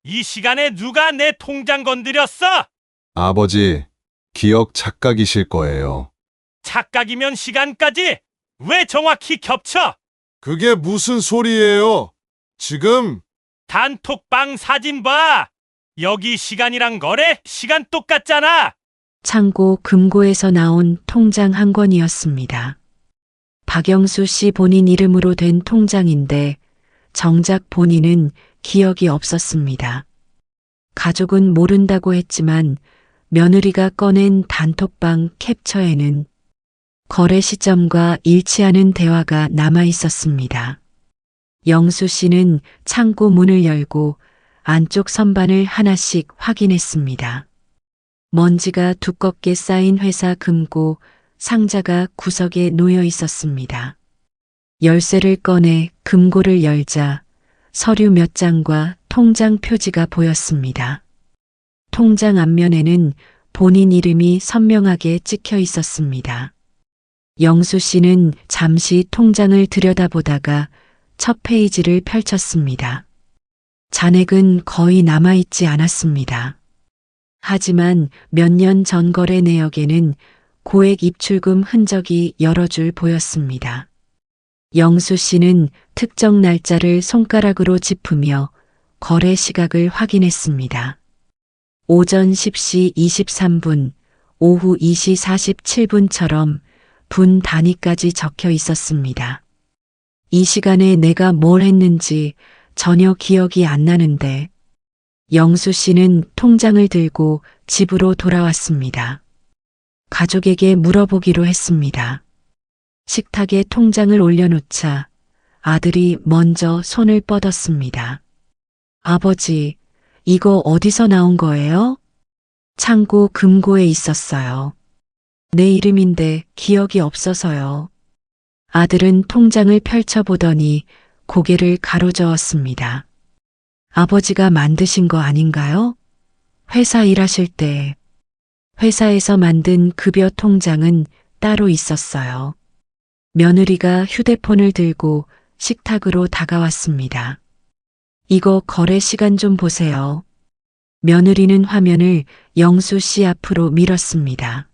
이 시간에 누가 내 통장 건드렸어? 아버지, 기억 착각이실 거예요. 착각이면 시간까지 왜 정확히 겹쳐? 그게 무슨 소리예요? 지금 단톡방 사진 봐. 여기 시간이랑 거래 시간 똑같잖아. 창고 금고에서 나온 통장 한 권이었습니다. 박영수 씨 본인 이름으로 된 통장인데 정작 본인은 기억이 없었습니다. 가족은 모른다고 했지만 며느리가 꺼낸 단톡방 캡처에는 거래 시점과 일치하는 대화가 남아 있었습니다. 영수 씨는 창고 문을 열고 안쪽 선반을 하나씩 확인했습니다. 먼지가 두껍게 쌓인 회사 금고 상자가 구석에 놓여 있었습니다. 열쇠를 꺼내 금고를 열자 서류 몇 장과 통장 표지가 보였습니다. 통장 앞면에는 본인 이름이 선명하게 찍혀 있었습니다. 영수 씨는 잠시 통장을 들여다보다가 첫 페이지를 펼쳤습니다. 잔액은 거의 남아있지 않았습니다. 하지만 몇 년 전 거래 내역에는 고액 입출금 흔적이 여러 줄 보였습니다. 영수 씨는 특정 날짜를 손가락으로 짚으며 거래 시각을 확인했습니다. 오전 10시 23분, 오후 2시 47분처럼 분 단위까지 적혀 있었습니다. 이 시간에 내가 뭘 했는지 전혀 기억이 안 나는데 영수 씨는 통장을 들고 집으로 돌아왔습니다. 가족에게 물어보기로 했습니다. 식탁에 통장을 올려놓자 아들이 먼저 손을 뻗었습니다. 아버지, 이거 어디서 나온 거예요? 창고 금고에 있었어요. 내 이름인데 기억이 없어서요. 아들은 통장을 펼쳐보더니 고개를 가로저었습니다. 아버지가 만드신 거 아닌가요? 회사 일하실 때 회사에서 만든 급여 통장은 따로 있었어요. 며느리가 휴대폰을 들고 식탁으로 다가왔습니다. 이거 거래 시간 좀 보세요. 며느리는 화면을 영수 씨 앞으로 밀었습니다.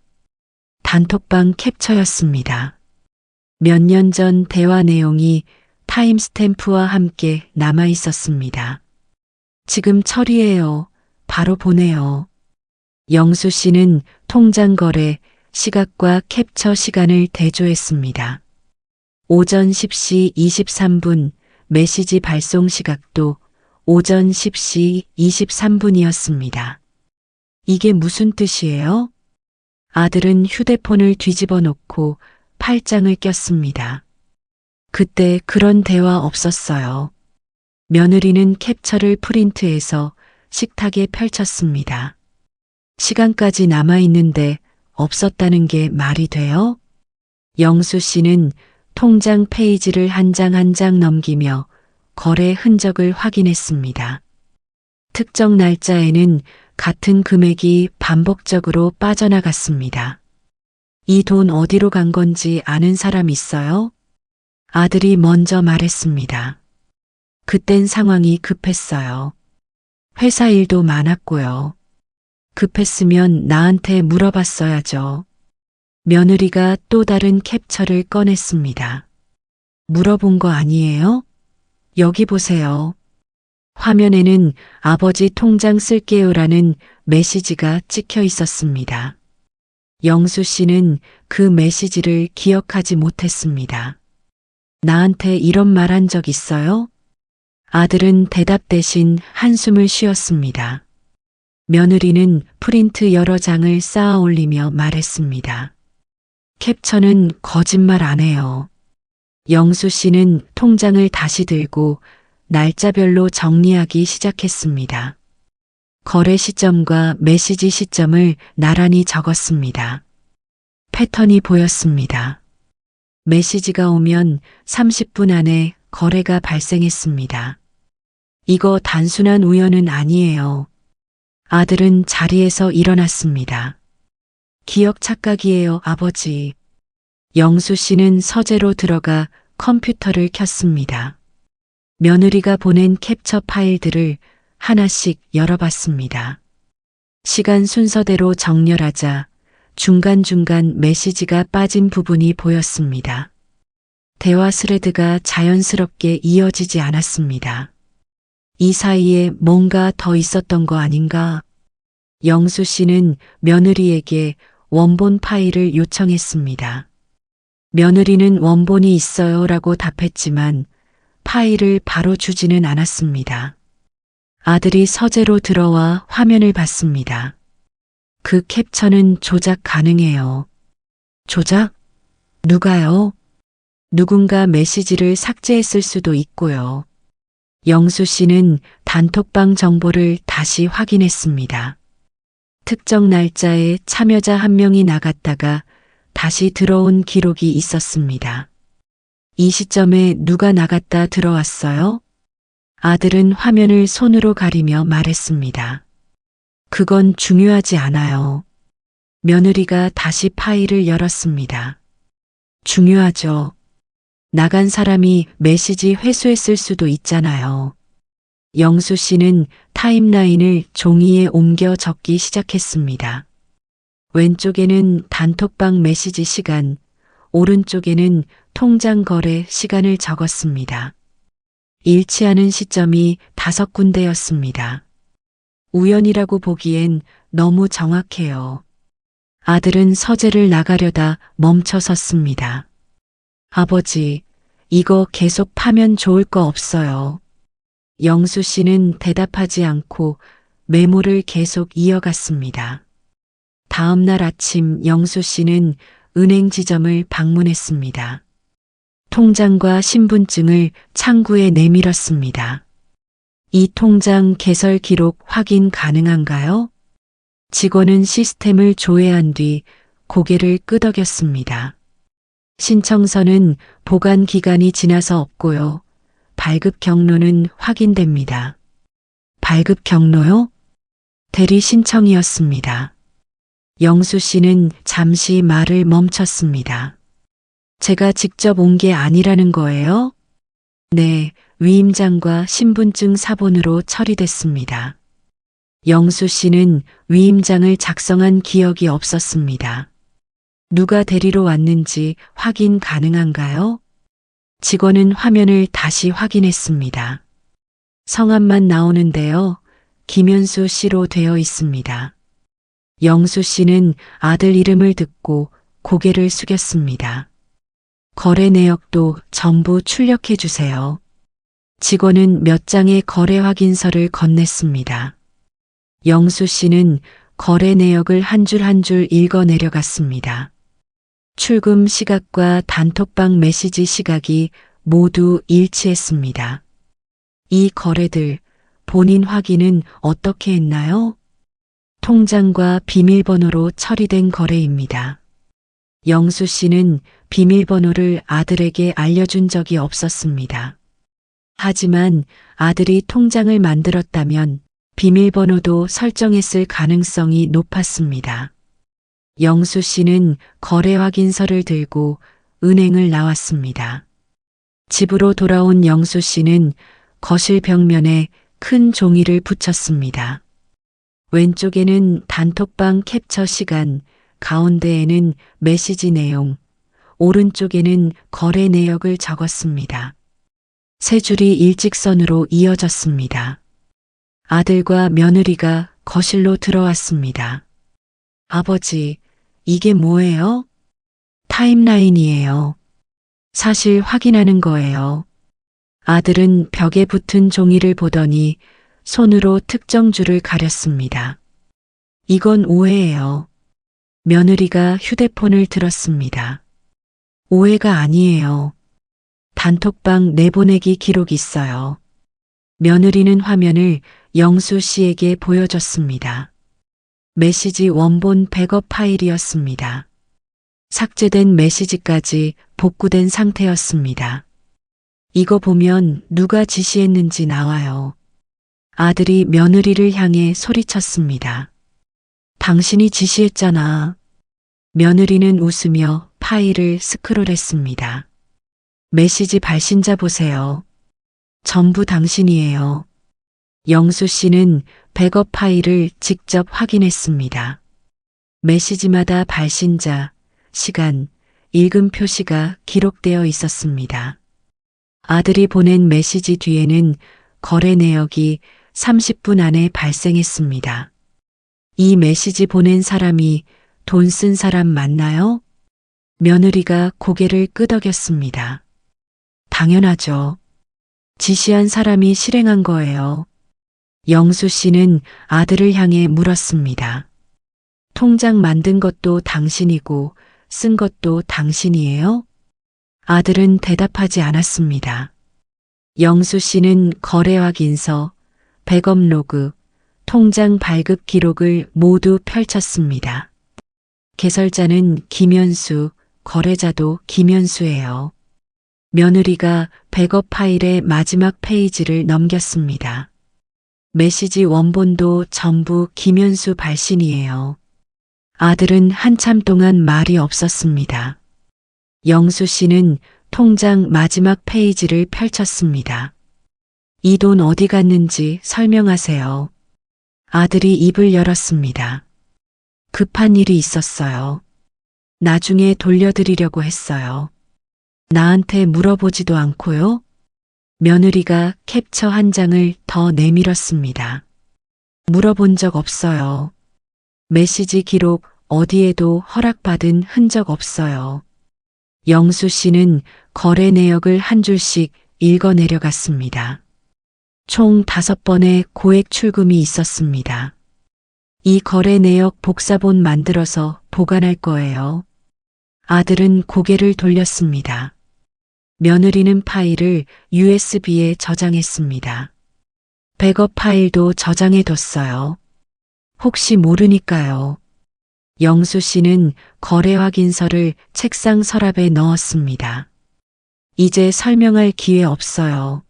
단톡방 캡처였습니다. 몇 년 전 대화 내용이 타임스탬프와 함께 남아 있었습니다. 지금 처리해요. 바로 보내요. 영수 씨는 통장 거래 시각과 캡처 시간을 대조했습니다. 오전 10시 23분 메시지 발송 시각도 오전 10시 23분이었습니다. 이게 무슨 뜻이에요? 아들은 휴대폰을 뒤집어 놓고 팔짱을 꼈습니다. 그때 그런 대화 없었어요. 며느리는 캡처를 프린트해서 식탁에 펼쳤습니다. 시간까지 남아있는데 없었다는 게 말이 돼요? 영수 씨는 통장 페이지를 한 장 한 장 넘기며 거래 흔적을 확인했습니다. 특정 날짜에는 같은 금액이 반복적으로 빠져나갔습니다. 이 돈 어디로 간 건지 아는 사람 있어요? 아들이 먼저 말했습니다. 그땐 상황이 급했어요. 회사 일도 많았고요. 급했으면 나한테 물어봤어야죠. 며느리가 또 다른 캡처를 꺼냈습니다. 물어본 거 아니에요? 여기 보세요. 화면에는 아버지 통장 쓸게요라는 메시지가 찍혀 있었습니다. 영수 씨는 그 메시지를 기억하지 못했습니다. 나한테 이런 말 한 적 있어요? 아들은 대답 대신 한숨을 쉬었습니다. 며느리는 프린트 여러 장을 쌓아 올리며 말했습니다. 캡처는 거짓말 안 해요. 영수 씨는 통장을 다시 들고 날짜별로 정리하기 시작했습니다. 거래 시점과 메시지 시점을 나란히 적었습니다. 패턴이 보였습니다. 메시지가 오면 30분 안에 거래가 발생했습니다. 이거 단순한 우연은 아니에요. 아들은 자리에서 일어났습니다. 기억 착각이에요, 아버지. 영수 씨는 서재로 들어가 컴퓨터를 켰습니다. 며느리가 보낸 캡처 파일들을 하나씩 열어봤습니다. 시간 순서대로 정렬하자 중간중간 메시지가 빠진 부분이 보였습니다. 대화 스레드가 자연스럽게 이어지지 않았습니다. 이 사이에 뭔가 더 있었던 거 아닌가? 영수 씨는 며느리에게 원본 파일을 요청했습니다. 며느리는 원본이 있어요 라고 답했지만 파일을 바로 주지는 않았습니다. 아들이 서재로 들어와 화면을 봤습니다. 그 캡처는 조작 가능해요. 조작? 누가요? 누군가 메시지를 삭제했을 수도 있고요. 영수 씨는 단톡방 정보를 다시 확인했습니다. 특정 날짜에 참여자 한 명이 나갔다가 다시 들어온 기록이 있었습니다. 이 시점에 누가 나갔다 들어왔어요? 아들은 화면을 손으로 가리며 말했습니다. 그건 중요하지 않아요. 며느리가 다시 파일을 열었습니다. 중요하죠. 나간 사람이 메시지 회수했을 수도 있잖아요. 영수 씨는 타임라인을 종이에 옮겨 적기 시작했습니다. 왼쪽에는 단톡방 메시지 시간, 오른쪽에는 통장 거래 시간을 적었습니다. 일치하는 시점이 5군데였습니다. 우연이라고 보기엔 너무 정확해요. 아들은 서재를 나가려다 멈춰 섰습니다. 아버지, 이거 계속 파면 좋을 거 없어요. 영수 씨는 대답하지 않고 메모를 계속 이어갔습니다. 다음 날 아침 영수 씨는 은행 지점을 방문했습니다. 통장과 신분증을 창구에 내밀었습니다. 이 통장 개설 기록 확인 가능한가요? 직원은 시스템을 조회한 뒤 고개를 끄덕였습니다. 신청서는 보관 기간이 지나서 없고요. 발급 경로는 확인됩니다. 발급 경로요? 대리 신청이었습니다. 영수 씨는 잠시 말을 멈췄습니다. 제가 직접 온 게 아니라는 거예요? 네, 위임장과 신분증 사본으로 처리됐습니다. 영수 씨는 위임장을 작성한 기억이 없었습니다. 누가 데리러 왔는지 확인 가능한가요? 직원은 화면을 다시 확인했습니다. 성함만 나오는데요. 김현수 씨로 되어 있습니다. 영수 씨는 아들 이름을 듣고 고개를 숙였습니다. 거래 내역도 전부 출력해 주세요. 직원은 몇 장의 거래 확인서를 건넸습니다. 영수 씨는 거래 내역을 한 줄 한 줄 읽어 내려갔습니다. 출금 시각과 단톡방 메시지 시각이 모두 일치했습니다. 이 거래들 본인 확인은 어떻게 했나요? 통장과 비밀번호로 처리된 거래입니다. 영수 씨는 비밀번호를 아들에게 알려준 적이 없었습니다. 하지만 아들이 통장을 만들었다면 비밀번호도 설정했을 가능성이 높았습니다. 영수 씨는 거래 확인서를 들고 은행을 나왔습니다. 집으로 돌아온 영수 씨는 거실 벽면에 큰 종이를 붙였습니다. 왼쪽에는 단톡방 캡처 시간, 가운데에는 메시지 내용, 오른쪽에는 거래 내역을 적었습니다. 세 줄이 일직선으로 이어졌습니다. 아들과 며느리가 거실로 들어왔습니다. 아버지, 이게 뭐예요? 타임라인이에요. 사실 확인하는 거예요. 아들은 벽에 붙은 종이를 보더니 손으로 특정 줄을 가렸습니다. 이건 오해예요. 며느리가 휴대폰을 들었습니다. 오해가 아니에요. 단톡방 내보내기 기록 있어요. 며느리는 화면을 영수 씨에게 보여줬습니다. 메시지 원본 백업 파일이었습니다. 삭제된 메시지까지 복구된 상태였습니다. 이거 보면 누가 지시했는지 나와요. 아들이 며느리를 향해 소리쳤습니다. 당신이 지시했잖아. 며느리는 웃으며 파일을 스크롤했습니다. 메시지 발신자 보세요. 전부 당신이에요. 영수 씨는 백업 파일을 직접 확인했습니다. 메시지마다 발신자, 시간, 읽음 표시가 기록되어 있었습니다. 아들이 보낸 메시지 뒤에는 거래 내역이 30분 안에 발생했습니다. 이 메시지 보낸 사람이 돈 쓴 사람 맞나요? 며느리가 고개를 끄덕였습니다. 당연하죠. 지시한 사람이 실행한 거예요. 영수 씨는 아들을 향해 물었습니다. 통장 만든 것도 당신이고 쓴 것도 당신이에요? 아들은 대답하지 않았습니다. 영수 씨는 거래 확인서, 백업 로그, 통장 발급 기록을 모두 펼쳤습니다. 개설자는 김현수, 거래자도 김현수예요. 며느리가 백업 파일의 마지막 페이지를 넘겼습니다. 메시지 원본도 전부 김현수 발신이에요. 아들은 한참 동안 말이 없었습니다. 영수 씨는 통장 마지막 페이지를 펼쳤습니다. 이 돈 어디 갔는지 설명하세요. 아들이 입을 열었습니다. 급한 일이 있었어요. 나중에 돌려드리려고 했어요. 나한테 물어보지도 않고요. 며느리가 캡처 한 장을 더 내밀었습니다. 물어본 적 없어요. 메시지 기록 어디에도 허락받은 흔적 없어요. 영수 씨는 거래 내역을 한 줄씩 읽어 내려갔습니다. 총 5번의 고액 출금이 있었습니다. 이 거래 내역 복사본 만들어서 보관할 거예요. 아들은 고개를 돌렸습니다. 며느리는 파일을 USB에 저장했습니다. 백업 파일도 저장해뒀어요. 혹시 모르니까요. 영수 씨는 거래 확인서를 책상 서랍에 넣었습니다. 이제 설명할 기회 없어요.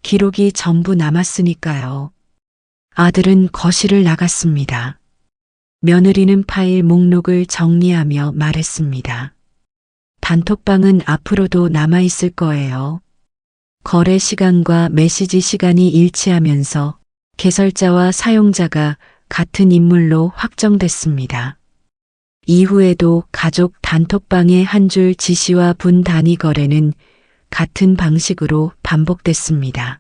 기록이 전부 남았으니까요. 아들은 거실을 나갔습니다. 며느리는 파일 목록을 정리하며 말했습니다. 단톡방은 앞으로도 남아있을 거예요. 거래 시간과 메시지 시간이 일치하면서 개설자와 사용자가 같은 인물로 확정됐습니다. 이후에도 가족 단톡방의 한 줄 지시와 분 단위 거래는 같은 방식으로 반복됐습니다.